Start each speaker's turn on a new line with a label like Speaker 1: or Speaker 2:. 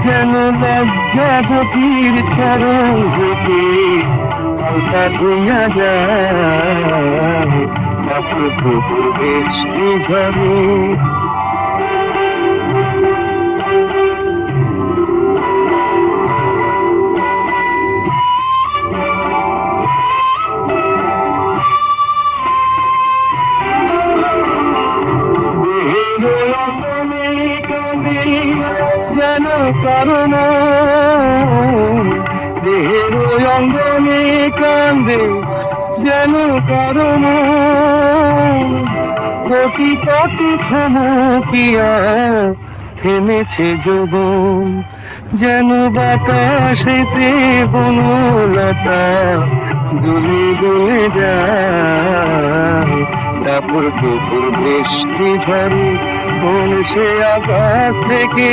Speaker 1: যেন লজ্জাবতীর চরণ হতে হালকা ধুইয়া যায় তারপর প্রভুর বৃষ্টি ঝরে। যেন কারণ দেহের অঙ্গনে কান্দে যেন কারণ কোটি কোটি থমকিয়া থেমেছে যৌবন। যেন বাতাসেতে বনলতা দুলে দুলে যায় তারপর প্রভুর বৃষ্টি ঝরে কোন সে আকাশ থেকে